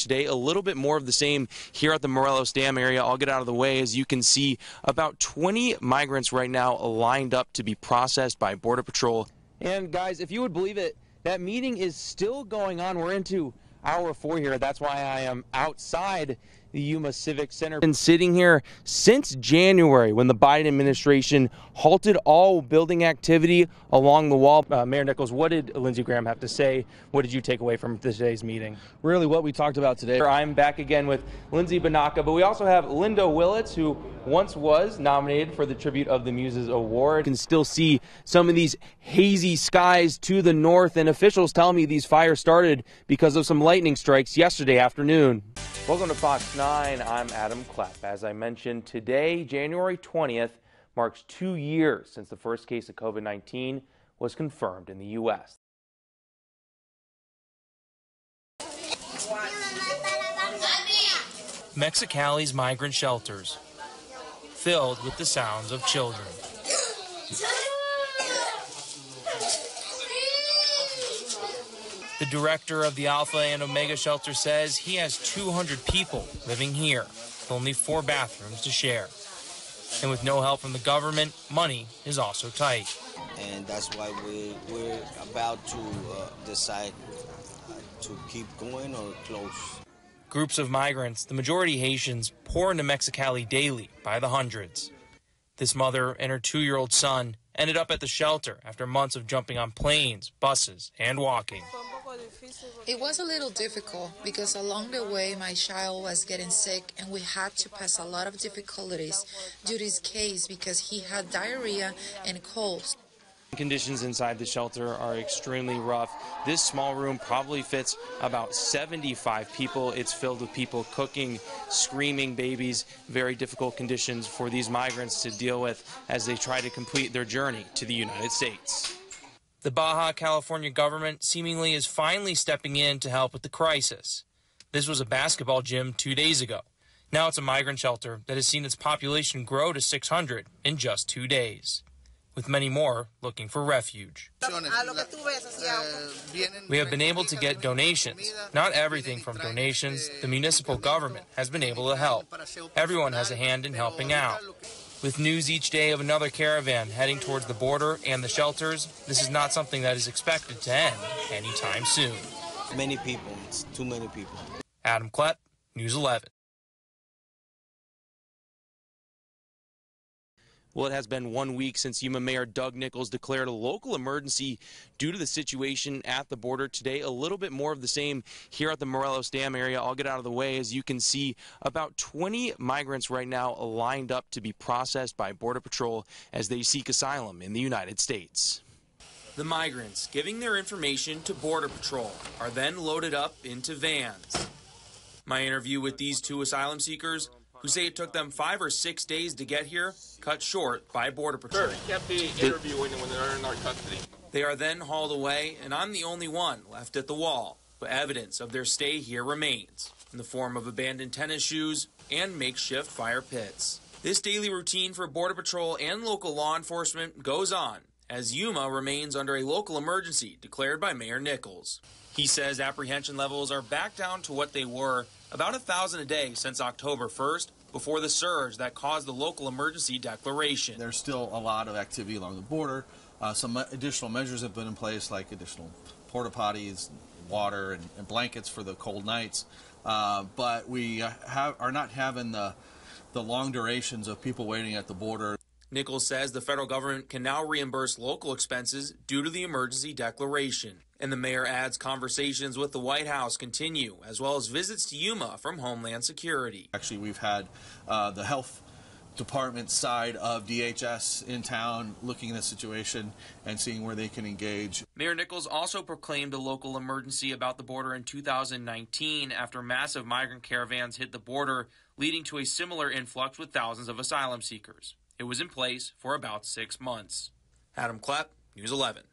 today. A little bit more of the same here at the Morelos Dam area. I'll get out of the way. As you can see, about 20 migrants right now lined up to be processed by Border Patrol. And guys, if you would believe it, that meeting is still going on. We're into hour 4 here. That's why I am outside the Yuma Civic Center. Been sitting here since January when the Biden administration halted all building activity along the wall. Mayor Nichols, what did Lindsey Graham have to say? What did you take away from today's meeting? Really what we talked about today. I'm back again with Lindsey Banaka, but we also have Linda Willits, who once was nominated for the Tribute of the Muses Award. You can still see some of these hazy skies to the north, and officials tell me these fires started because of some lightning strikes yesterday afternoon. Welcome to Fox 9. I'm Adam Klepp. As I mentioned, today, January 20th, marks 2 years since the first case of COVID-19 was confirmed in the U.S. Mexicali's migrant shelters, filled with the sounds of children. The director of the Alpha and Omega shelter says he has 200 people living here, with only 4 bathrooms to share. And with no help from the government, money is also tight. And that's why we're about to decide to keep going or close. Groups of migrants, the majority Haitians, pour into Mexicali daily by the hundreds. This mother and her 2-year-old son ended up at the shelter after months of jumping on planes, buses, and walking. It was a little difficult because along the way my child was getting sick and we had to pass a lot of difficulties due to his case because he had diarrhea and colds. Conditions inside the shelter are extremely rough. This small room probably fits about 75 people. It's filled with people cooking, screaming babies. Very difficult conditions for these migrants to deal with as they try to complete their journey to the United States. The Baja California government seemingly is finally stepping in to help with the crisis. This was a basketball gym 2 days ago. Now it's a migrant shelter that has seen its population grow to 600 in just 2 days, with many more looking for refuge. We have been able to get donations. Not everything from donations. The municipal government has been able to help. Everyone has a hand in helping out. With news each day of another caravan heading towards the border and the shelters, this is not something that is expected to end anytime soon. Many people, it's too many people. Adam Klepp, News 11. Well, it has been 1 week since Yuma Mayor Doug Nichols declared a local emergency due to the situation at the border. Today, a little bit more of the same here at the Morelos Dam area. I'll get out of the way. As you can see, about 20 migrants right now lined up to be processed by Border Patrol as they seek asylum in the United States. The migrants, giving their information to Border Patrol, are then loaded up into vans. My interview with these 2 asylum seekers, who say it took them 5 or 6 days to get here, cut short by Border Patrol. Sure, can't be interviewing when they're in our custody. They are then hauled away, and I'm the only one left at the wall. But evidence of their stay here remains, in the form of abandoned tennis shoes and makeshift fire pits. This daily routine for Border Patrol and local law enforcement goes on, as Yuma remains under a local emergency declared by Mayor Nichols. He says apprehension levels are back down to what they were, about 1,000 a day since October 1st, before the surge that caused the local emergency declaration. There's still a lot of activity along the border. Some additional measures have been in place, like additional porta potties, water, and blankets for the cold nights. But we are not having the long durations of people waiting at the border. Nichols says the federal government can now reimburse local expenses due to the emergency declaration. And the mayor adds conversations with the White House continue, as well as visits to Yuma from Homeland Security. Actually, we've had the health department side of DHS in town looking at the situation and seeing where they can engage. Mayor Nichols also proclaimed a local emergency about the border in 2019 after massive migrant caravans hit the border, leading to a similar influx with thousands of asylum seekers. It was in place for about 6 months. Adam Klepp, News 11.